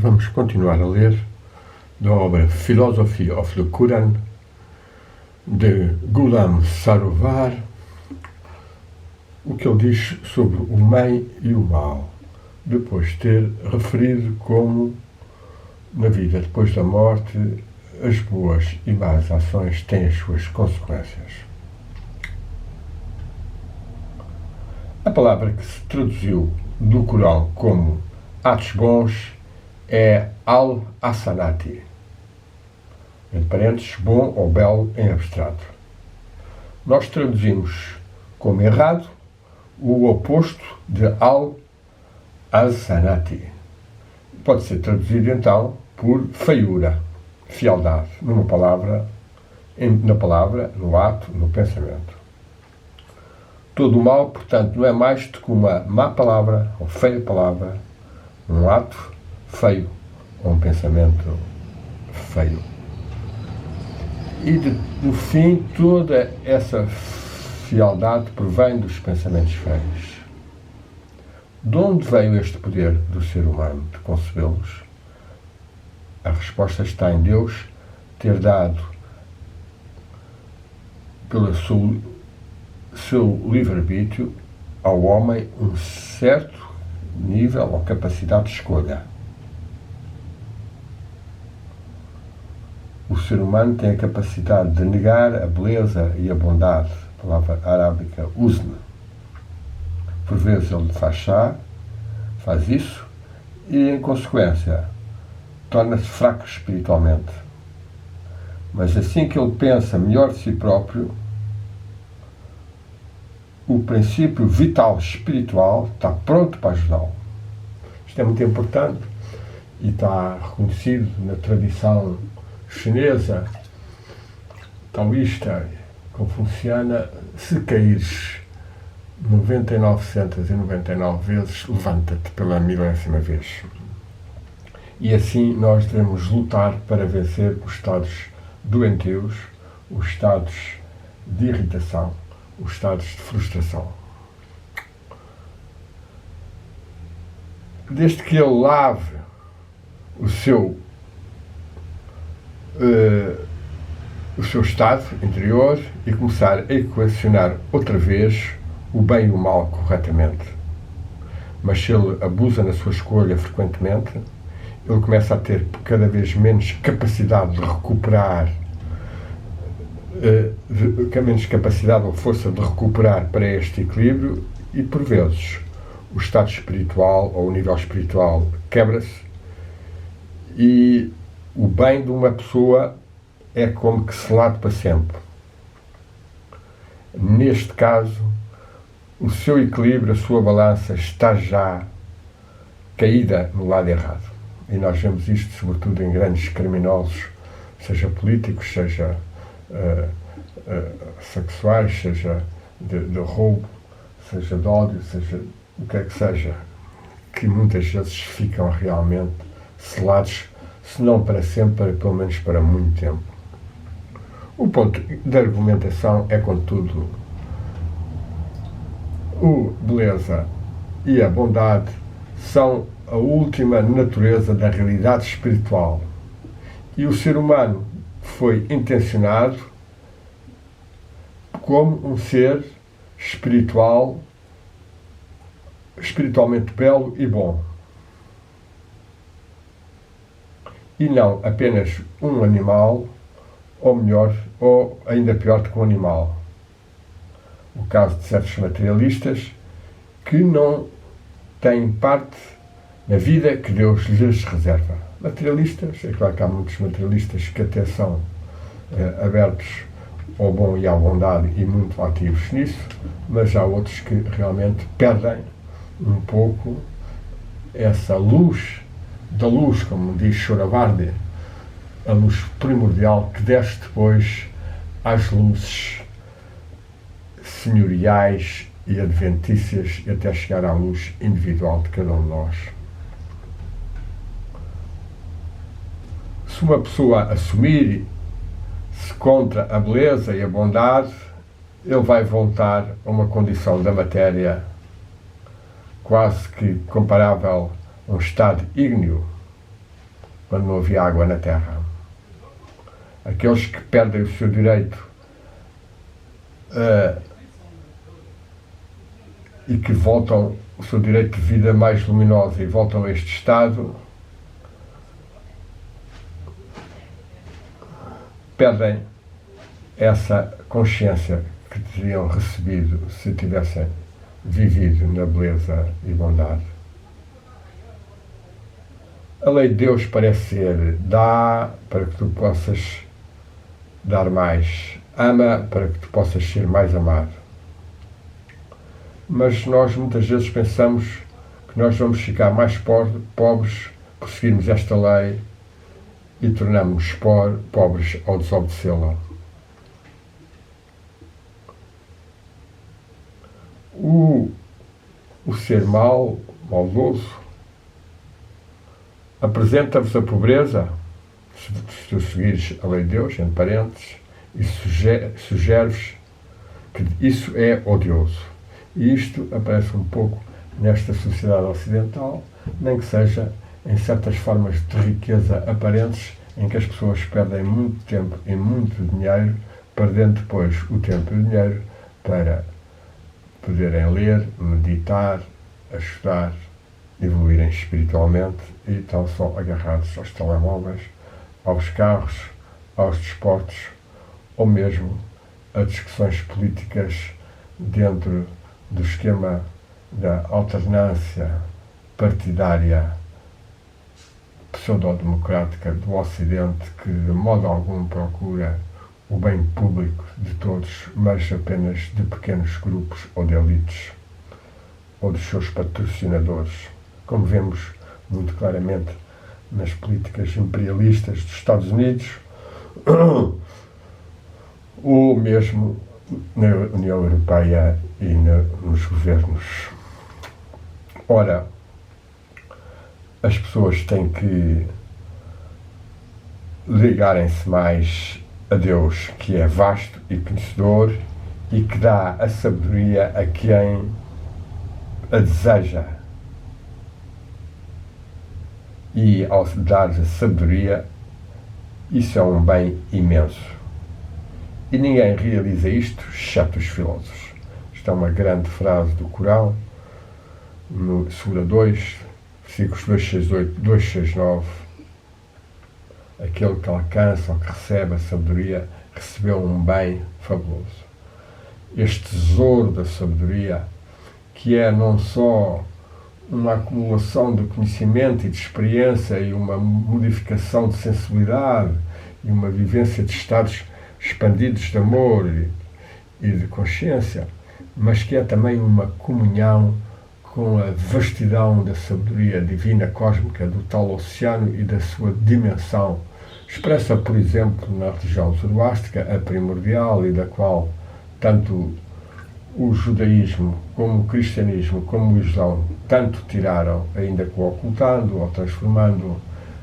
Vamos continuar a ler da obra Philosophy of the Quran de Ghulam Sarovar, o que ele diz sobre o bem e o mal, depois de ter referido como na vida depois da morte as boas e más ações têm as suas consequências. A palavra que se traduziu do Corão como atos bons é al-hasanati, entre parênteses, bom ou belo em abstrato. Nós traduzimos como errado o oposto de al-hasanati. Pode ser traduzido então por feiura, fealdade, na palavra, no ato, no pensamento. Todo o mal, portanto, não é mais do que uma má palavra ou feia palavra, um ato feio ou um pensamento feio. E, no fim, toda essa fealdade provém dos pensamentos feios. De onde veio este poder do ser humano de concebê-los? A resposta está em Deus ter dado, pelo seu livre-arbítrio, ao homem um certo nível ou capacidade de escolha. O ser humano tem a capacidade de negar a beleza e a bondade, a palavra arábica husn. Por vezes ele faz isso e, em consequência, torna-se fraco espiritualmente. Mas assim que ele pensa melhor de si próprio, o princípio vital espiritual está pronto para ajudá-lo. Isto é muito importante e está reconhecido na tradição chinesa, taoísta, confuciana. Se caíres 9999 vezes, levanta-te pela milésima vez. E assim nós devemos lutar para vencer os estados doentios, os estados de irritação, os estados de frustração. Desde que ele lave o seu estado interior e começar a equacionar outra vez o bem e o mal corretamente. Mas se ele abusa na sua escolha frequentemente, ele começa a ter cada vez menos capacidade de recuperar, menos capacidade ou força de recuperar para este equilíbrio, e por vezes o estado espiritual ou o nível espiritual quebra-se e o bem de uma pessoa é como que selado para sempre. Neste caso, o seu equilíbrio, a sua balança está já caída no lado errado. E nós vemos isto sobretudo em grandes criminosos, seja políticos, seja sexuais, seja de roubo, seja de ódio, seja o que é que seja, que muitas vezes ficam realmente selados, se não para sempre, pelo menos para muito tempo. O ponto da argumentação é, contudo, a beleza e a bondade são a última natureza da realidade espiritual. E o ser humano foi intencionado como um ser espiritualmente belo e bom. E não apenas um animal, ou melhor, ou ainda pior do que um animal. O caso de certos materialistas que não têm parte na vida que Deus lhes reserva. Materialistas, é claro que há muitos materialistas que até são abertos ao bom e à bondade e muito ativos nisso, mas há outros que realmente perdem um pouco essa luz, como diz Sohrawardi, a luz primordial que desce depois às luzes senhoriais e adventícias e até chegar à luz individual de cada um de nós. Se uma pessoa assumir-se contra a beleza e a bondade, ele vai voltar a uma condição da matéria quase que comparável a um estado ígneo, quando não havia água na terra. Aqueles que perdem o seu direito e que voltam o seu direito de vida mais luminosa e voltam a este estado, perdem essa consciência que teriam recebido se tivessem vivido na beleza e bondade. A lei de Deus parece ser: dá para que tu possas dar mais, ama para que tu possas ser mais amado. Mas nós muitas vezes pensamos que nós vamos ficar mais pobres por seguirmos esta lei e tornamos-nos pobres ao desobedecê-la. O ser maldoso, apresenta-vos a pobreza, se tu seguires a lei de Deus, entre parênteses, e sugere-vos que isso é odioso. E isto aparece um pouco nesta sociedade ocidental, nem que seja em certas formas de riqueza aparentes, em que as pessoas perdem muito tempo e muito dinheiro, perdendo depois o tempo e o dinheiro para poderem ler, meditar, ajudar, evoluírem espiritualmente, e estão só agarrados aos telemóveis, aos carros, aos desportos, ou mesmo a discussões políticas dentro do esquema da alternância partidária pseudo-democrática do Ocidente, que de modo algum procura o bem público de todos, mas apenas de pequenos grupos ou de elites, ou dos seus patrocinadores, como vemos muito claramente nas políticas imperialistas dos Estados Unidos, ou mesmo na União Europeia e nos governos. Ora, as pessoas têm que ligarem-se mais a Deus, que é vasto e conhecedor e que dá a sabedoria a quem a deseja. E ao dar a sabedoria, isso é um bem imenso. E ninguém realiza isto, exceto os filósofos. Isto é uma grande frase do Corão, no Sura 2, versículos 268, 269. Aquele que alcança ou que recebe a sabedoria recebeu um bem fabuloso. Este tesouro da sabedoria, que é não só uma acumulação de conhecimento e de experiência e uma modificação de sensibilidade e uma vivência de estados expandidos de amor e de consciência, mas que é também uma comunhão com a vastidão da sabedoria divina cósmica do tal oceano e da sua dimensão, expressa, por exemplo, na religião zoroástica, a primordial, e da qual tanto o judaísmo, como o cristianismo, como o islão, tanto tiraram, ainda que o ocultando ou transformando,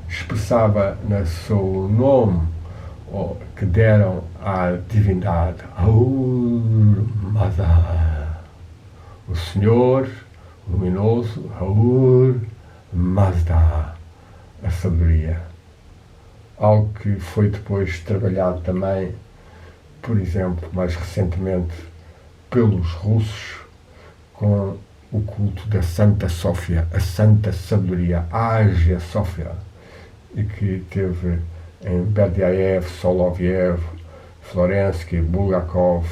expressava no seu nome, que deram à divindade, Ahur-Mazda, o Senhor luminoso, Ahur-Mazda, a sabedoria. Algo que foi depois trabalhado também, por exemplo, mais recentemente, pelos russos, com o culto da Santa Sofia, a Santa Sabedoria, a Ágia Sofia, e que teve em Berdyaev, Soloviev, Florensky, Bulgakov,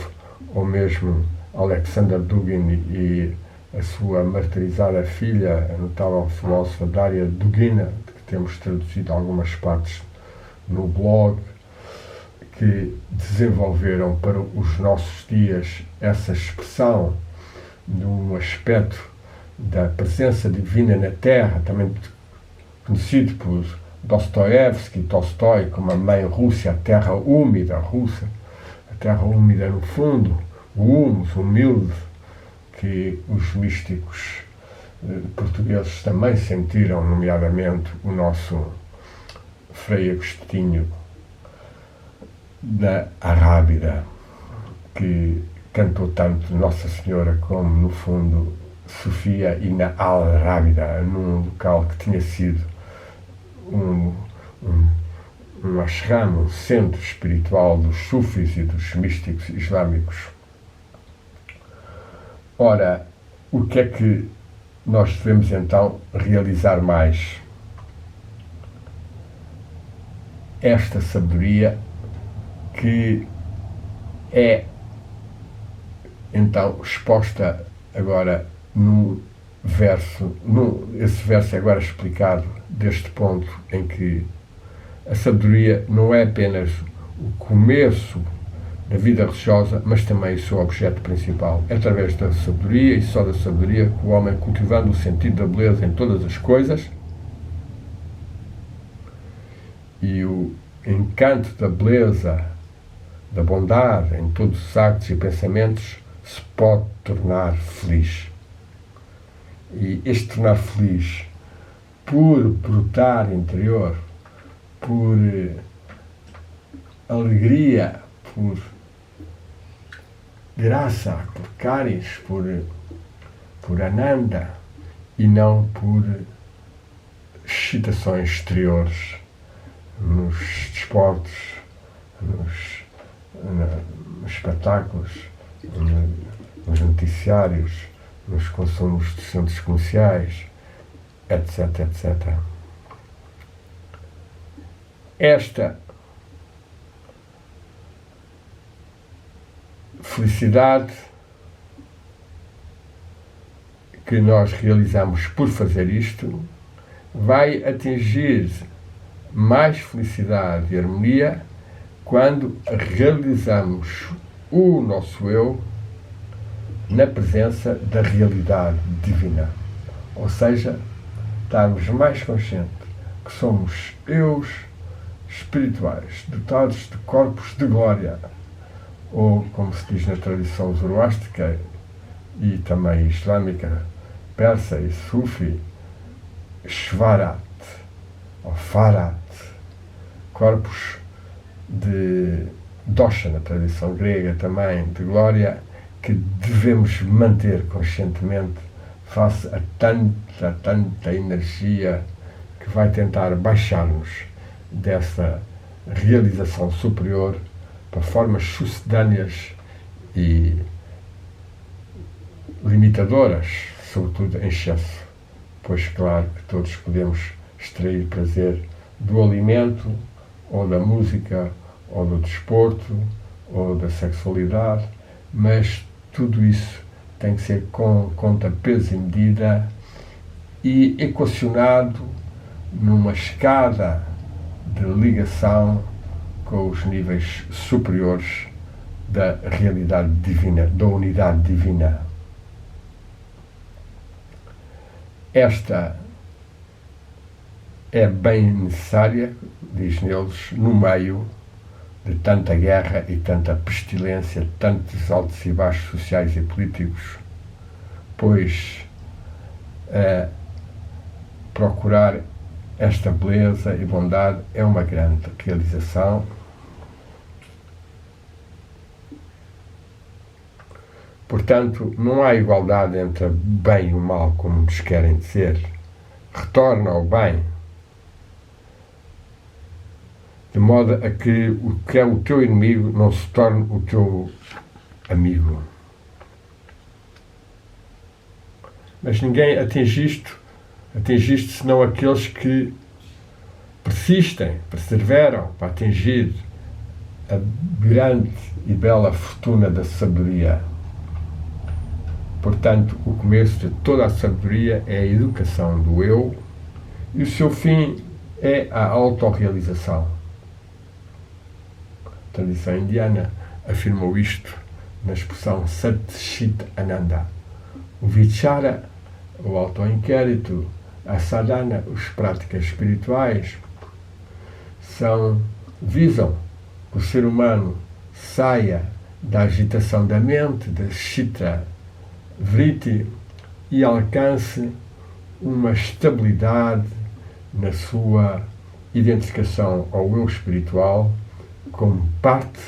ou mesmo Alexander Dugin e a sua martirizada filha, a notável filósofa Daria Dugina, de que temos traduzido algumas partes no blog, que desenvolveram para os nossos dias essa expressão de um aspecto da presença divina na Terra, também conhecido por Dostoiévski, Tolstói, como a mãe Rússia, a terra úmida russa, a terra úmida no fundo, o humus, humilde, que os místicos portugueses também sentiram, nomeadamente o nosso Frei Agostinho da Arrábida, que cantou tanto Nossa Senhora como, no fundo, Sofia, e na Al-Rábida, num local que tinha sido um ashram, um centro espiritual dos sufis e dos místicos islâmicos. Ora, o que é que nós devemos então realizar mais? Esta sabedoria que é então exposta agora num verso, esse verso é agora explicado deste ponto em que a sabedoria não é apenas o começo da vida religiosa, mas também o seu objeto principal. É através da sabedoria e só da sabedoria que o homem, cultivando o sentido da beleza em todas as coisas e o encanto da beleza, da bondade em todos os actos e pensamentos, se pode tornar feliz. E este tornar feliz por brotar interior, por alegria, por graça, por caris, por ananda, e não por excitações exteriores nos desportos, nos espetáculos, nos noticiários, nos consumos de centros comerciais, etc, etc. Esta felicidade que nós realizamos por fazer isto vai atingir mais felicidade e harmonia quando realizamos o nosso eu na presença da realidade divina. Ou seja, estarmos mais conscientes que somos eus espirituais, dotados de corpos de glória, ou, como se diz na tradição zoroástrica e também islâmica, persa e sufi, shvarat, ou farat, corpos de dosha, na tradição grega também, de glória, que devemos manter conscientemente face a tanta energia que vai tentar baixar-nos dessa realização superior para formas sucedâneas e limitadoras, sobretudo em excesso, pois claro que todos podemos extrair prazer do alimento, ou da música, ou do desporto, ou da sexualidade, mas tudo isso tem que ser com conta, peso e medida e equacionado numa escada de ligação com os níveis superiores da realidade divina, da unidade divina. Esta é bem necessária, diz neles, no meio de tanta guerra e tanta pestilência, tantos altos e baixos sociais e políticos, pois procurar esta beleza e bondade é uma grande realização. Portanto, não há igualdade entre o bem e o mal, como nos querem dizer. Retorna ao bem, de modo a que o que é o teu inimigo não se torne o teu amigo. Mas ninguém atinge isto senão aqueles que persistem, perseveram para atingir a grande e bela fortuna da sabedoria. Portanto, o começo de toda a sabedoria é a educação do eu e o seu fim é a autorrealização. A tradição indiana afirmou isto na expressão Sat Chit Ananda. O Vichara, o autoinquérito, a sadhana, as práticas espirituais, visam que o ser humano saia da agitação da mente, da Chitta Vritti, e alcance uma estabilidade na sua identificação ao eu espiritual como parte,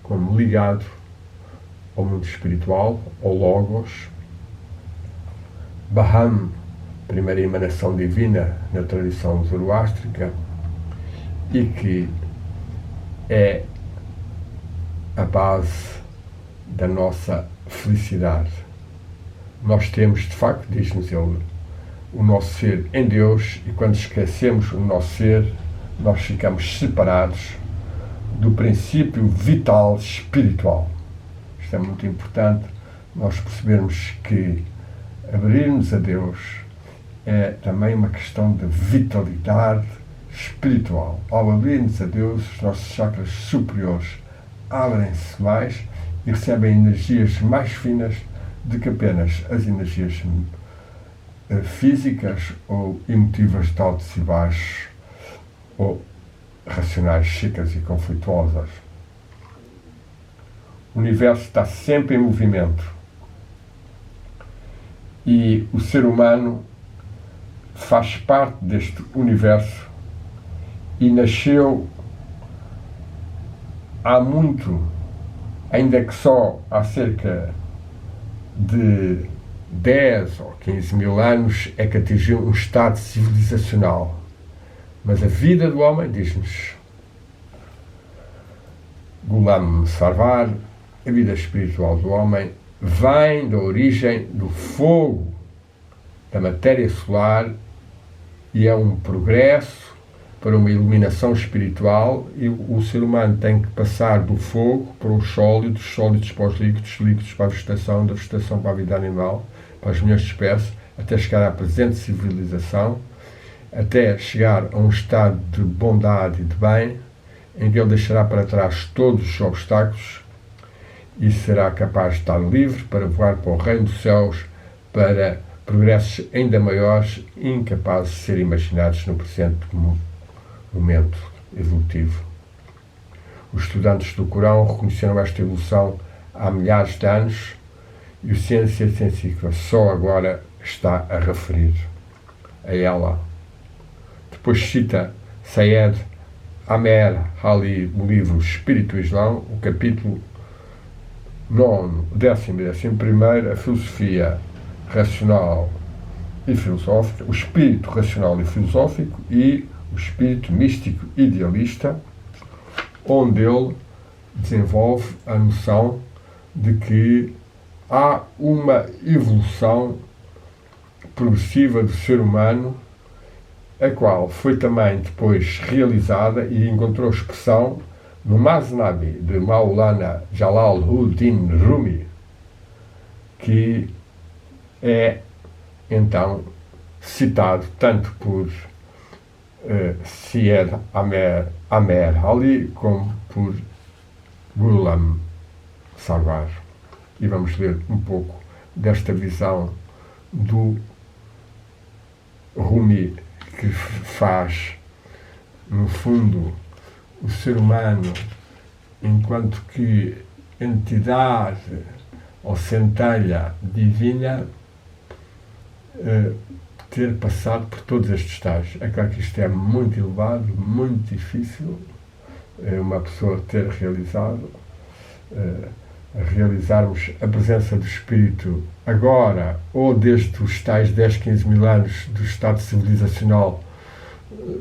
como ligado ao mundo espiritual, ao Logos. Baham, primeira emanação divina na tradição zoroástrica, e que é a base da nossa felicidade. Nós temos, de facto, diz-nos ele, o nosso ser em Deus, e quando esquecemos o nosso ser, nós ficamos separados do princípio vital espiritual. Isto é muito importante, nós percebermos que abrir-nos a Deus é também uma questão de vitalidade espiritual. Ao abrir-nos a Deus, os nossos chakras superiores abrem-se mais e recebem energias mais finas do que apenas as energias físicas ou emotivas de altos e baixos ou racionais secas e conflituosas. O universo está sempre em movimento e o ser humano faz parte deste universo e nasceu há muito, ainda que só há cerca de 10 ou 15 mil anos é que atingiu um estado civilizacional. Mas a vida do homem, diz-nos Ghulam Sarwar, a vida espiritual do homem vem da origem do fogo, da matéria solar, e é um progresso para uma iluminação espiritual, e o ser humano tem que passar do fogo para os sólidos, sólidos para os líquidos, líquidos para a vegetação, da vegetação para a vida animal, para as milhões de espécies, até chegar à presente civilização, até chegar a um estado de bondade e de bem, em que ele deixará para trás todos os obstáculos e será capaz de estar livre para voar para o reino dos céus, para progressos ainda maiores, incapazes de ser imaginados no presente momento evolutivo. Os estudantes do Corão reconheceram esta evolução há milhares de anos e o Ciência Científica só agora está a referir a ela. Depois cita Sayed Amer Ali no livro Espírito Islão, o capítulo 9, 10º e 11º, a filosofia racional e filosófica, o espírito racional e filosófico e o espírito místico idealista, onde ele desenvolve a noção de que há uma evolução progressiva do ser humano, a qual foi também depois realizada e encontrou expressão no Masnavi de Maulana Jalaluddin Rumi, que é então citado tanto por Syed Amer Ali como por Ghulam Sarwar. E vamos ler um pouco desta visão do Rumi, que faz, no fundo, o ser humano, enquanto que entidade ou centelha divina, ter passado por todos estes estágios. É claro que isto é muito elevado, muito difícil, uma pessoa ter realizado, realizarmos a presença do Espírito agora, ou desde os tais 10, 15 mil anos do estado civilizacional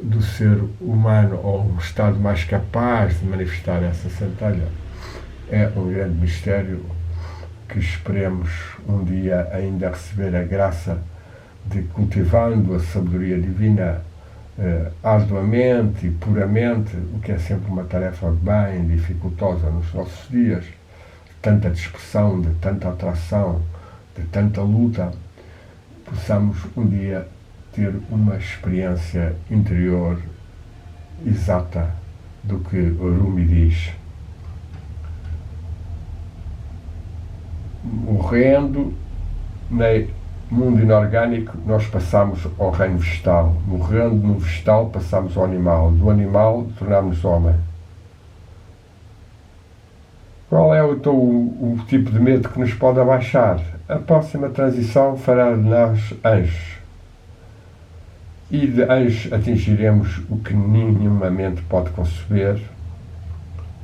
do ser humano, ou um estado mais capaz de manifestar essa centelha, é um grande mistério que esperemos um dia ainda receber a graça de, cultivando a sabedoria divina arduamente e puramente, o que é sempre uma tarefa bem dificultosa nos nossos dias, de tanta dispersão, de tanta atração, de tanta luta, possamos um dia ter uma experiência interior exata do que o Rumi diz. Morrendo no mundo inorgânico, nós passamos ao reino vegetal. Morrendo no vegetal, passamos ao animal. Do animal, tornamos homem. Qual é então o tipo de medo que nos pode abaixar? A próxima transição fará de nós anjos. E de anjos atingiremos o que nenhuma mente pode conceber.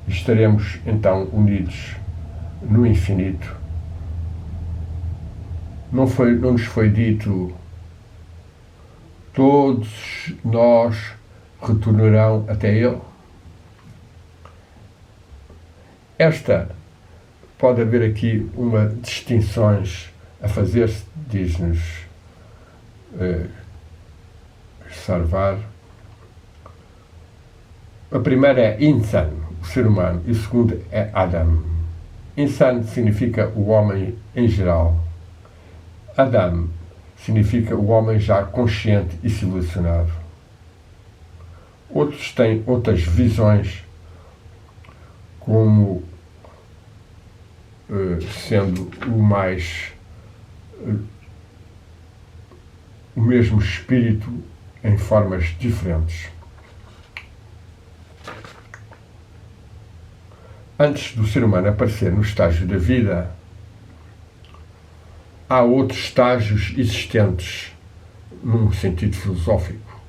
Estaremos então unidos no infinito. Não nos foi dito, todos nós retornarão até ele? Pode haver aqui uma distinções a fazer-se, diz-nos Sarvar. A primeira é Insan, o ser humano, e a segunda é Adam. Insan significa o homem em geral. Adam significa o homem já consciente e civilizacionado. Outros têm outras visões, como sendo o mesmo espírito em formas diferentes. Antes do ser humano aparecer no estágio da vida, há outros estágios existentes num sentido filosófico.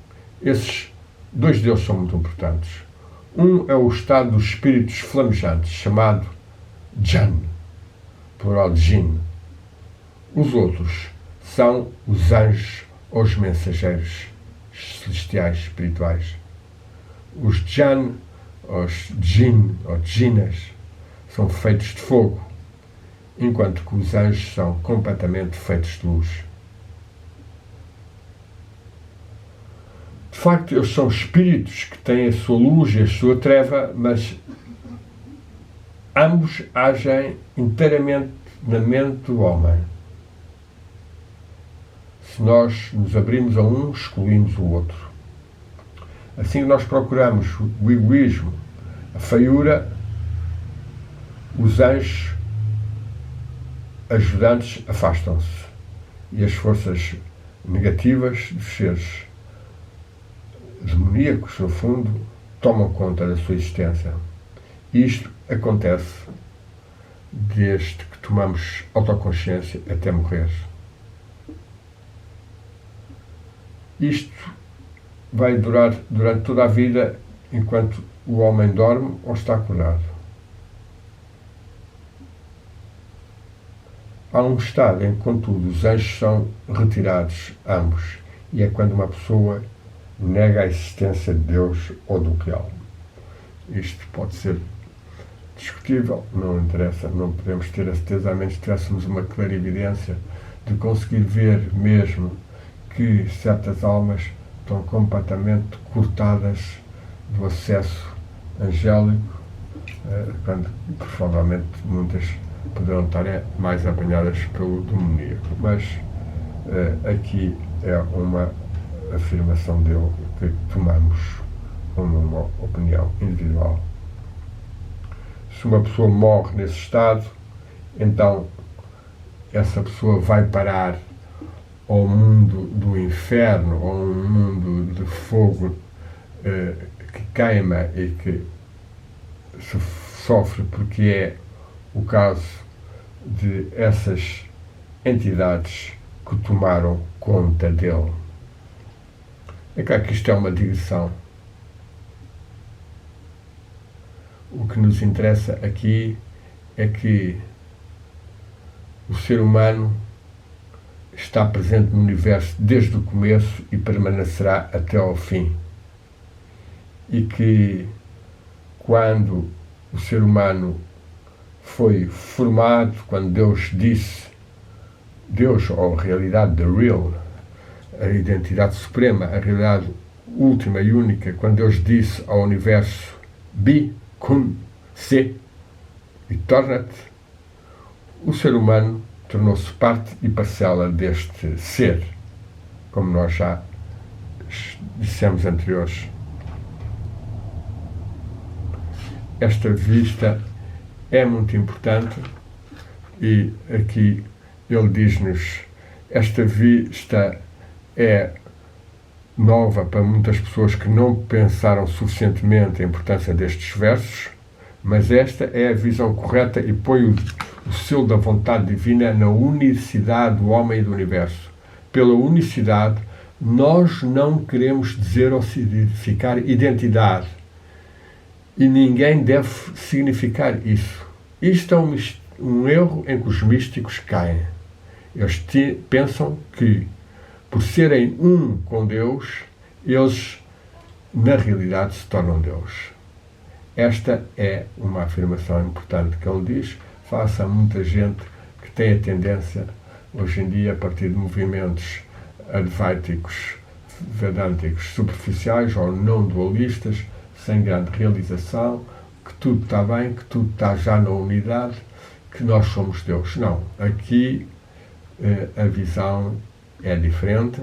Esses dois deles são muito importantes. Um é o estado dos espíritos flamejantes, chamado Jan, plural de Jin. Os outros são os anjos ou os mensageiros celestiais espirituais. Os Jan, os Jin ou Jinas, são feitos de fogo, enquanto que os anjos são completamente feitos de luz. De facto, eles são espíritos que têm a sua luz e a sua treva, mas ambos agem inteiramente na mente do homem. Se nós nos abrimos a um, excluímos o outro. Assim que nós procuramos o egoísmo, a feiura, os anjos ajudantes afastam-se e as forças negativas dos seres demoníacos, no fundo, tomam conta da sua existência. E isto acontece desde que tomamos autoconsciência até morrer. Isto vai durar durante toda a vida, enquanto o homem dorme ou está acordado. Há um estado em que, contudo, os anjos são retirados, ambos, e é quando uma pessoa nega a existência de Deus ou do real. Isto pode ser discutível, não interessa, não podemos ter a certeza, a menos que tivéssemos uma clarividência de conseguir ver mesmo que certas almas estão completamente cortadas do acesso angélico, quando provavelmente muitas poderão estar mais apanhadas pelo demoníaco. Mas aqui é uma afirmação dele que tomamos como uma opinião individual. Se uma pessoa morre nesse estado, então essa pessoa vai parar ao mundo do inferno, ou um mundo de fogo que queima e que se sofre, porque é o caso de essas entidades que tomaram conta dele. É claro que isto é uma digressão. O que nos interessa aqui é que o ser humano está presente no universo desde o começo e permanecerá até ao fim. E que quando o ser humano foi formado, quando Deus disse, Deus ou a realidade the real, a identidade suprema, a realidade última e única, quando Deus disse ao universo be, cum, se e torna-te, o ser humano tornou-se parte e parcela deste ser, como nós já dissemos anteriores. Esta vista é muito importante e aqui ele diz-nos, esta vista é nova para muitas pessoas que não pensaram suficientemente a importância destes versos, mas esta é a visão correta e põe o selo da vontade divina na unicidade do homem e do universo. Pela unicidade, nós não queremos dizer ou significar identidade. E ninguém deve significar isso. Isto é um erro em que os místicos caem. Eles pensam que, por serem um com Deus, eles na realidade se tornam Deus. Esta é uma afirmação importante que ele diz, face a muita gente que tem a tendência, hoje em dia, a partir de movimentos advaiticos, vedânticos superficiais ou não dualistas, sem grande realização, que tudo está bem, que tudo está já na unidade, que nós somos Deus. Não. Aqui a visão é diferente.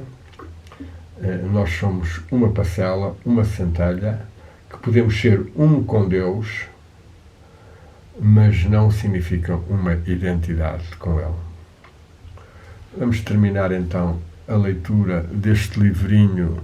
Nós somos uma parcela, uma centelha, que podemos ser um com Deus, mas não significa uma identidade com Ele. Vamos terminar então a leitura deste livrinho